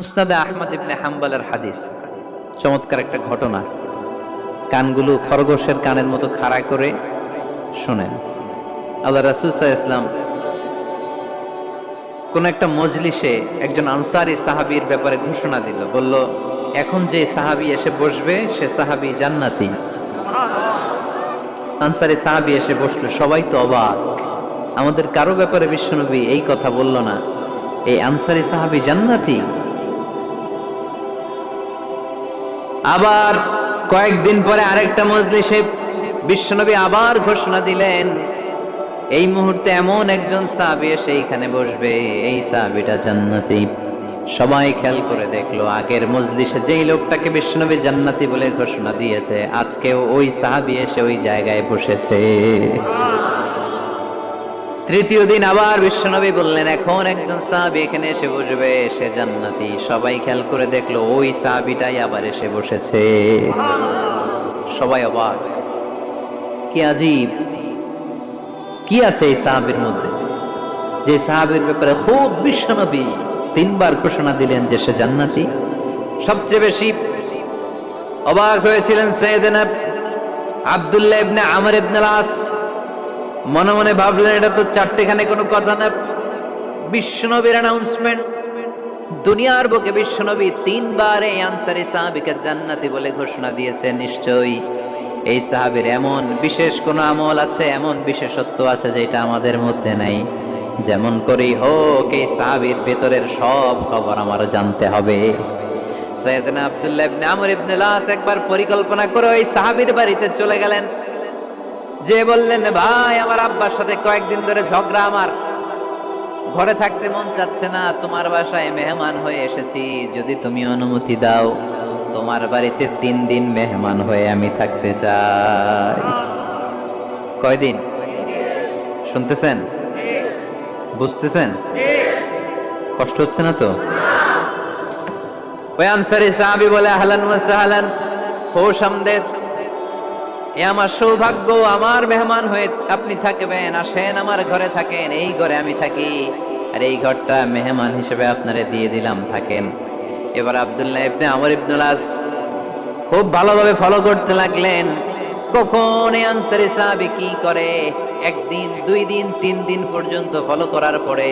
মুসনাদে আহমদ ইবনে হাম্বলের হাদিস, চমৎকার একটা ঘটনা। কানগুলো খরগোশের কানের মতো খাড়া করে শুনেন। আল্লাহ রাসূল সাল্লাল্লাহু আলাইহি ওয়াসাল্লাম কোন একটা মজলিসে একজন আনসারী সাহাবীর ব্যাপারে ঘোষণা দিল, বলল, এখন যে সাহাবী এসে বসবে সে সাহাবী জান্নাতি। আনসারী সাহাবী এসে বসলো, সবাই তো অবাক, আমাদের কারো ব্যাপারে বিশ্বনবী এই কথা বলল না, এই আনসারী সাহাবী জান্নাতি। আবার কয়েকদিন পরে আরেকটা মজলিসে বিশ্বনবী আবার ঘোষণা দিলেন, এই মুহূর্তে এমন একজন সাহাবী এসে এইখানে বসবে, এই সাহাবীটা জান্নাতি। সবাই খেয়াল করে দেখলো, আগের মজলিসে যেই লোকটাকে বিশ্বনবী জান্নাতি বলে ঘোষণা দিয়েছে, আজকেও ওই সাহাবী এসে ওই জায়গায় বসেছে। তৃতীয় দিন আবার বিশ্বনবী বললেন, এখন একজন সাহাবী এখানে এসে বসবে, সে জান্নাতি। সবাই খেয়াল করে দেখলো, ওই সাহাবীটাই আবার এসে বসেছে। সবাই অবাক, কি আজীব, কি আছে এই সাহাবীর মধ্যে, যে সাহাবীর ব্যাপারে খুব বিশ্বনবী তিনবার ঘোষণা দিলেন যে সে জান্নাতি। সবচেয়ে বেশি অবাক হয়েছিলেন সাইয়েদনা আব্দুল্লাহ ইবনে আমর ইবনে আস। মনে মনে ভাবলেন, এটা তো চারটেখানে কোনো কথা না, বিশ্বনবীর অ্যানাউন্সমেন্ট। দুনিয়ার বুকে বিশ্বনবী তিনবার এই আনসারী সাহাবীকে জান্নাতি বলে ঘোষণা দিয়েছেন, নিশ্চয়ই এই সাহাবীর এমন বিশেষ কোন আমল আছে, এমন বিশেষত্ব আছে যেটা আমাদের মধ্যে নাই। যেমন করেই হোক এই সাহাবীর ভেতরের সব খবর আমার জানতে হবে। সাইয়েদনা আব্দুল্লাহ ইবনে আমর ইবনে আস একবার পরিকল্পনা করে ওই সাহাবীর বাড়িতে চলে গেলেন, যে বললেন, ভাই, আমার আব্বার সাথে কয়েকদিন ধরে ঝগড়া, আমার ঘরে থাকতে মন চাচ্ছে না, তোমার বাসায় মেহমান হয়ে এসেছি, যদি তুমি অনুমতি দাও তোমার বাড়িতে 3 দিন মেহমান হয়ে আমি থাকতে চাই। কয়দিন? শুনতেছেন? বুঝতেছেন? কষ্ট হচ্ছে না তো? ওই আনসারী সাহাবী বলে, আহলান ওয়া সাহলান, খোশ আমদেদ, এ আমার সৌভাগ্য, আমার মেহমান হয়ে আপনি থাকবেন, আসেন আমার ঘরে থাকেন, এই ঘরে আমি থাকি, আর এই ঘরটা মেহমান হিসেবে আপনারে দিয়ে দিলাম, থাকেন। এবার আব্দুল্লাহ ইবনে আমর ইবনে আস খুব ভালোভাবে ফলো করতে লাগলেন, কখন এই আনসারী সাহাবী কি করে। 1 দিন, 2 দিন, 3 দিন পর্যন্ত ফলো করার পরে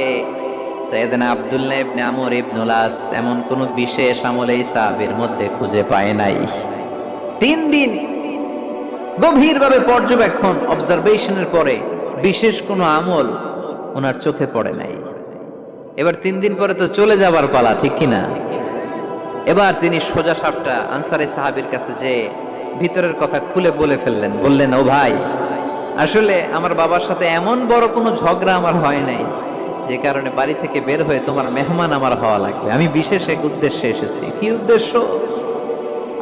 সাইয়েদনা আব্দুল্লাহ ইবনে আমর ইবনে আস এমন কোন বিশেষ আমল এই সাহাবীর মধ্যে খুঁজে পায় নাই। 3 দিন গভীরভাবে পর্যবেক্ষণ, অবজারভেশনের পরে বিশেষ কোনো আমল ওনার চোখে পড়ে নাই। এবার 3 দিন পরে তো চলে যাবার পালা, ঠিক কিনা? এবার তিনি সোজা সাপটা আনসারী সাহাবীর কাছে যে ভিতরের কথা খুলে বলে ফেললেন, বললেন, ও ভাই, আসলে আমার বাবার সাথে এমন বড় কোনো ঝগড়া আমার হয় নাই যে কারণে বাড়ি থেকে বের হয়ে তোমার মেহমান আমার হওয়া লাগবে, আমি বিশেষ এক উদ্দেশ্যে এসেছি। কি উদ্দেশ্য?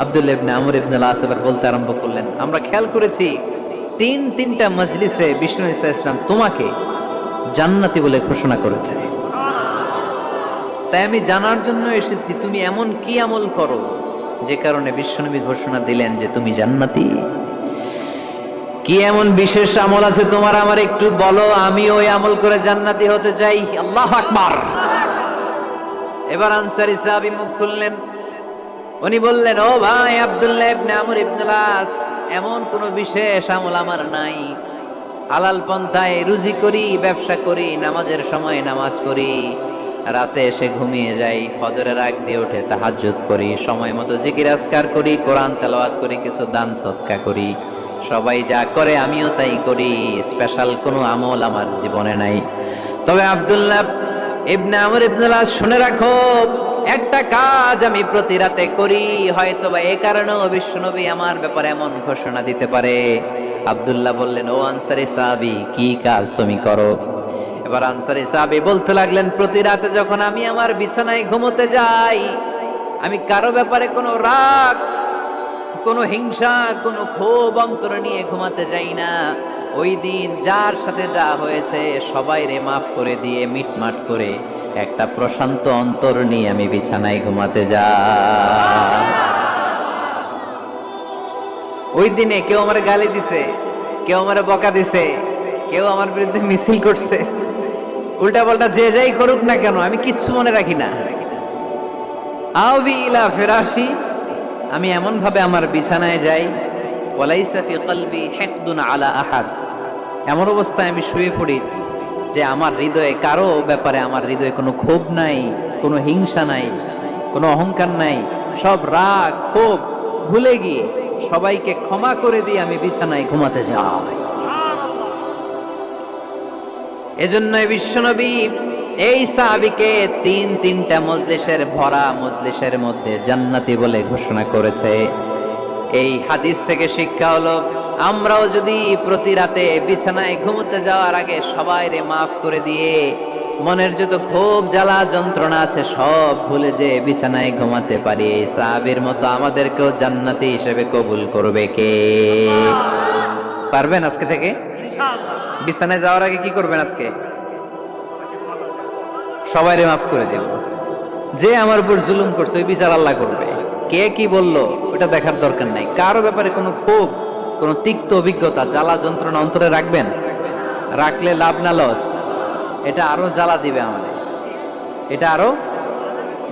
আব্দুল্লাহ ইবনে আমর ইবনে আস এবার বলতে আরম্ভ করলেন, আমরা খেয়াল করেছি 3টা মজলিসে বিষ্ণু ঈসা ইসলাম তোমাকে জান্নাতি বলে ঘোষণা করেছে, তাই আমি জানার জন্য এসেছি তুমি এমন কি আমল করো যে কারণে বিশ্বনবী ঘোষণা দিলেন যে তুমি জান্নাতি। কি এমন বিশেষ আমল আছে তোমার, আমার একটু বলো, আমি ওই আমল করে জান্নাতি হতে চাই। আল্লাহু আকবার। এবার আনসারী সাহাবী মুখ খুললেন, উনি বললেন, ও ভাই আব্দুল্লাহ ইবনে আমর ইবনে আস, এমন কোন বিশেষ আমল আমার নাই, হালাল পন্থায় রুজি করি, ব্যবসা করি, নামাজের সময় নামাজ পড়ি, রাতে এসে ঘুমিয়ে যাই, ফজরের আগ দিয়ে উঠে তাহাজ্জুদ করি, সময় মতো জিকির আজকার করি, কোরআন তেলাওয়াত করি, কিছু দান সদকা করি, সবাই যা করে আমিও তাই করি, স্পেশাল কোনো আমল আমার জীবনে নাই। তবে আব্দুল্লাহ ইবনে আমর ইবনে আস, শুনে রাখো, একটা কাজ আমি প্রতি রাতে করি, হয়তোবা এই কারণেও বিশ্বনবী আমার ব্যাপারে এমন ঘোষণা দিতে পারে। আব্দুল্লাহ বললেন, ও আনসারী সাহাবী, কি কাজ তুমি করো? এবার আনসারী সাহাবী বলতে লাগলেন, প্রতি রাতে যখন আমি আমার বিছানায় ঘুমোতে যাই, আমি কারো ব্যাপারে কোনো রাগ, কোনো হিংসা, কোনো ক্ষোভ অন্তরে নিয়ে ঘুমাতে যাই না। ওই দিন যার সাথে যা হয়েছে সবাই রে মাফ করে দিয়ে মিটমাট করে একটা প্রশান্ত অন্তর নিয়ে আমি বিছানায় ঘুমাতে যাই। ওই দিনে কেউ আমার গালি দিছে, কেউ আমার বকা দিছে, কেউ আমার বিরুদ্ধে মিছিল করছে, উল্টা পাল্টা যে যাই করুক না কেন, আমি কিচ্ছু মনে রাখি না। আউবি ইলা ফিরাশি, আমি এমন ভাবে আমার বিছানায় যাই, ওয়ালাইসা ফি কলবি হিকদুন আলা আহাদ, এমন অবস্থায় আমি শুয়ে পড়ি যে আমার হৃদয়ে কারো ব্যাপারে আমার হৃদয়ে কোনো ক্ষোভ নাই, কোনো হিংসা নাই, কোনো অহংকার নাই, সব রাগ ক্ষোভ ভুলে গিয়ে সবাইকে ক্ষমা করে দিয়ে আমি বিছানায় ঘুমাতে যাই। এজন্য বিশ্বনবী এই সাহাবীকে তিনটা মজলিসের ভরা মজলিসের মধ্যে জান্নাতি বলে ঘোষণা করেছে। এই হাদিস থেকে শিক্ষা হলো, আমরাও যদি প্রতি রাতে বিছানায় ঘুমোতে যাওয়ার আগে সবাইরে মাফ করে দিয়ে মনের যত ক্ষোভ জ্বালা যন্ত্রণা আছে সব ভুলে যে বিছানায় ঘুমাতে পারি, এই সাহাবীর মতো আমাদেরকেও জান্নাতি হিসেবে কবুল করবে কে? পারবেন আজকে থেকে? বিছানায় যাওয়ার আগে কি করবেন? আজকে সবাইরে মাফ করে দেব। যে আমার উপর জুলুম করছে ওই বিচার আল্লাহ করবে। কে কি বললো ওটা দেখার দরকার নাই। কারো ব্যাপারে কোনো ক্ষোভ, কোনো তিক্ত অভিজ্ঞতা, জ্বালা যন্ত্রণা অন্তরে রাখবেন? রাখলে লাভ না লস? এটা আরো জ্বালা দিবে আমাদের, এটা আরো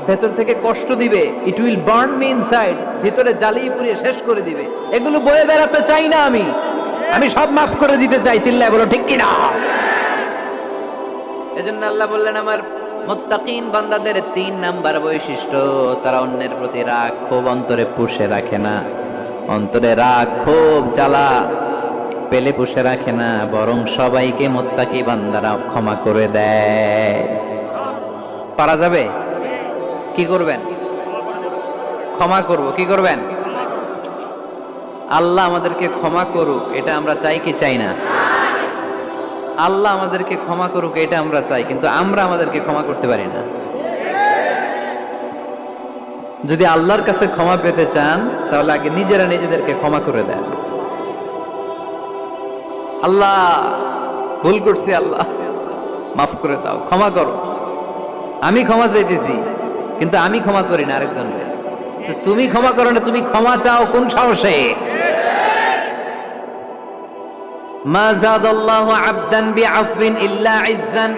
ভেতর থেকে কষ্ট দিবে। It will burn me inside, ভিতরে জ্বালিয়ে পুড়িয়ে শেষ করে দিবে। এগুলো বয়ে বেড়াতে চাই না আমি সব মাফ করে দিতে চাই। চিল্লায় বলো ঠিক কিনা? এজন্য আল্লাহ বললেন, আমার মুত্তাকিন বান্দাদের 3 নাম্বার বৈশিষ্ট্য, তারা অন্যের প্রতি রাগ ক্ষোভ অন্তরে পুষে রাখে না। অন্তরে রাগ ক্ষোভ জ্বালা পেলে পুষে রাখে না, বরং সবাইকে মুত্তাকি বান্দারা ক্ষমা করে দেয়। পারা যাবে? কি করবেন? ক্ষমা করব। কি করবেন? আল্লাহ আমাদেরকে ক্ষমা করুক, এটা আমরা চাই কি চাই না? আল্লাহ আমাদেরকে ক্ষমা করুক এটা আমরা চাই, কিন্তু আমরা আমাদেরকে ক্ষমা করতে পারি না। যদি আল্লাহর কাছে ক্ষমা পেতে চান তাহলে আগে নিজেরা নিজেদেরকে ক্ষমা করে দেন। আল্লাহ ভুল করছি, আল্লাহ মাফ করে দাও, ক্ষমা করো। আমি ক্ষমা চাইতেছি কিন্তু আমি ক্ষমা করি না আরেকজনকে। তুমি ক্ষমা করো না, তুমি ক্ষমা চাও কোন সাহসে? মা যাদাল্লাহু আবদান বিআফবিন ইল্লা ইজ্জান।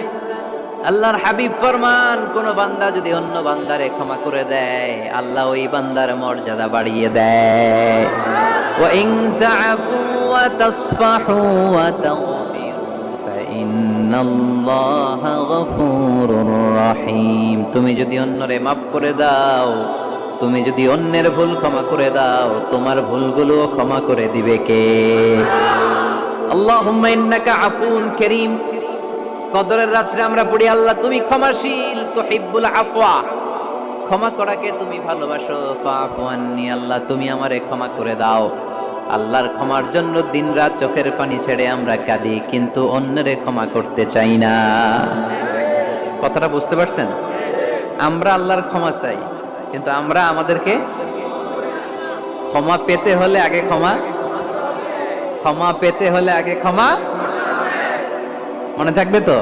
আল্লাহর হাবিব ফরমান, কোন বান্দা যদি অন্য বান্দারে ক্ষমা করে দেয় আল্লাহ ওই বান্দার মর্যাদা বাড়িয়ে দেয়। ওয়া ইন তা'ফু ওয়া তাসফাহু ওয়া তাগফিরু ফাইন্নাল্লাহা গফুরুর রহিম। তুমি যদি অন্যরে মাফ করে দাও, তুমি যদি অন্যের ভুল ক্ষমা করে দাও, তোমার ভুলগুলো ক্ষমা করে দিবে কে? আল্লাহুম্মা ইন্নাকা আফুন কারীম। কদরের রাত্রে আমরা পড়ি, আল্লাহ তুমি ক্ষমাশীল, তুহিব্বুল আফওয়া, ক্ষমা করাকে তুমি ভালোবাসো। ফাআফু আন্নী, আল্লাহ তুমি আমারে ক্ষমা করে দাও। আল্লাহর ক্ষমার জন্য দিনরাত চোখের পানি ছেড়ে আমরা কাঁদি, কিন্তু অন্যরে ক্ষমা করতে চাই না। কথাটা বুঝতে পারছেন? আমরা আল্লাহর ক্ষমা চাই, কিন্তু আমরা আমাদেরকে ক্ষমা পেতে হলে আগে ক্ষমা পেতে হলে আগে ক্ষমা। মনে থাকবে তো?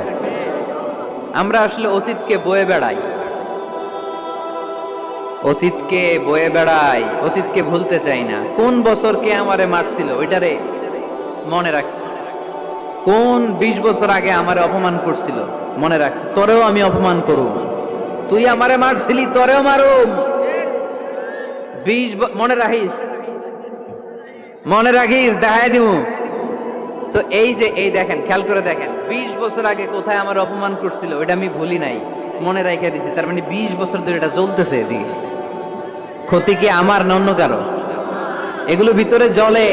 আমরা আসলে অতীতকে বয়ে বেড়াই, অতীতকে ভুলতে চাই না। কোন বছর কে আমারে মারছিল ওইটারে মনে রাখছি। কোন 20 বছর আগে আমারে অপমান করছিল মনে রাখছি, তোরেও আমি অপমান করুম। তুই আমারে মারছিলি, তোরেও মারুম। 20 মনে রাখিস, দেখাই দিব। তো এই দেখেন, খেয়াল করে দেখেন, 20 বছর আগে কোথায় আমার অপমান করছিল ওইটা আমি ভুলি নাই, মনে রাখা দিছি। তার মানে 20 বছর ধরে এটা জ্বলতেছে এদিকে। ক্ষতি কি আমার না অন্য কারো? এগুলো ভিতরে জ্বলে,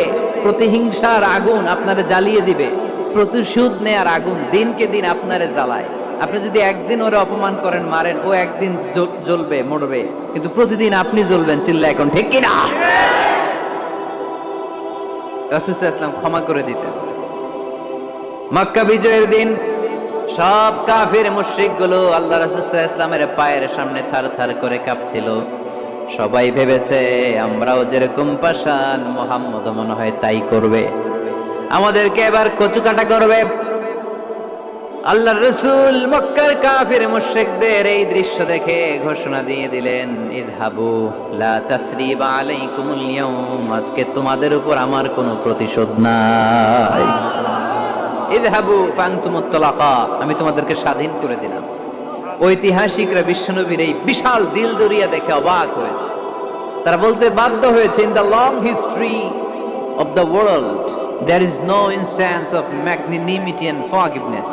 প্রতিহিংসার আগুন আপনারে জ্বালিয়ে দিবে। প্রতিশোধ নেয়ার আগুন দিনকে দিন আপনারে জ্বালায়। আপনি যদি একদিন ওরে অপমান করেন, মারেন, ও একদিন জ্বলবে, মরবে, কিন্তু প্রতিদিন আপনি জ্বলবেন। চিল্লা এখন ঠিক কিনা? রাসূল সাল্লাল্লাহু আলাইহি ওয়াসাল্লাম ক্ষমা করে দিতেন। মক্কা বিজয়ের দিন সব কাফির মুশরিক গুলো আল্লাহ রাসূল সাল্লাল্লাহু আলাইহি ওয়াসাল্লামের পায়ের সামনে থার করে কাঁপছিল। সবাই ভেবেছে আমরাও যেরকম পাষাণ, মুহাম্মদ মনে হয় তাই করবে, আমাদেরকে এবার কচুকাটা করবে। আল্লাহর রাসূল মক্কার কাফির মুশরিকদের এই দৃশ্য দেখে ঘোষণা দিয়ে দিলেন, ইযহাবু লা তাসরিবা আলাইকুমুল ইয়াউম, আজকে তোমাদের উপর আমার কোনো প্রতিশোধ নাই। ইযহাবু ফাআনতুমুত তালাকা, আমি তোমাদেরকে স্বাধীন করে দিলাম। ঐতিহাসিকরা বিশ্বনবীর এই বিশাল দিল দরিয়া দেখে অবাক হয়েছে। তারা বলতে বাধ্য হয়েছে, in the long history of the world there is no instance of magnanimity and forgiveness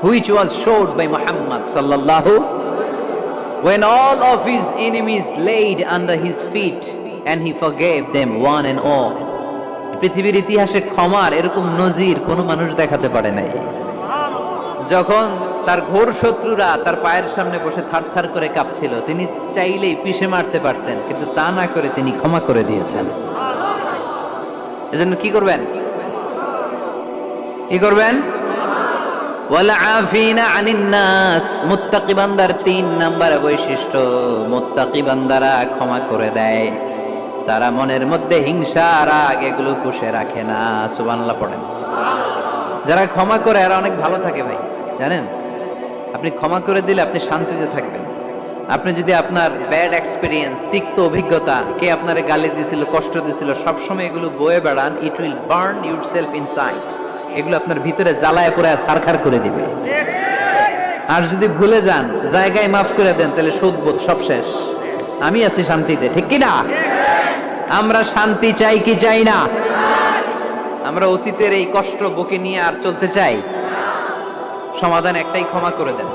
which was showed by Muhammad sallallahu when all of his enemies laid under his feet and he forgave them one and all. পৃথিবীর ইতিহাসে ক্ষমার এরকম নজির কোনো মানুষ দেখাতে পারে নাই। যখন তার ঘোর শত্রুরা তার পায়ের সামনে বসে থারথার করে কাঁপছিল, তিনি চাইলেই পিষে মারতে পারতেন, কিন্তু তা না করে তিনি ক্ষমা করে দিয়েছেন। এজন্য কি করবেন? কি করবেন? ওয়াল আফিনা আনিন নাস। মুত্তাকি বান্দার 3 নাম্বার বৈশিষ্ট্য, মুত্তাকি বান্দারা ক্ষমা করে দেয়। তারা মনের মধ্যে হিংসা রাগ এগুলো পুষে রাখে না। সুবহানাল্লাহ পড়েন। যারা ক্ষমা করে এরা অনেক ভালো থাকে ভাই, জানেন? আপনি ক্ষমা করে দিলে আপনি শান্তিতে থাকবেন। আপনি যদি আপনার ব্যাড এক্সপেরিয়েন্স, তিক্ত অভিজ্ঞতা, কে আপনারে গালি দিয়েছিল, কষ্ট দিয়েছিল, সবসময় এগুলো বয়ে বেড়ান, it will burn yourself inside. এগুলো আপনার ভিতরে জ্বালায় পড়ে ছারখার করে দিবে। আর যদি ভুলে যান, জায়গায় মাফ করে দেন, তাহলে শোধবোধ সব শেষ। আমি আছি শান্তিতে, ঠিক কি না? আমরা শান্তি চাই কি চাই না? আমরা অতীতের এই কষ্ট বুকে নিয়ে আর চলতে চাই? সমাধান একটাই, ক্ষমা করে দেন।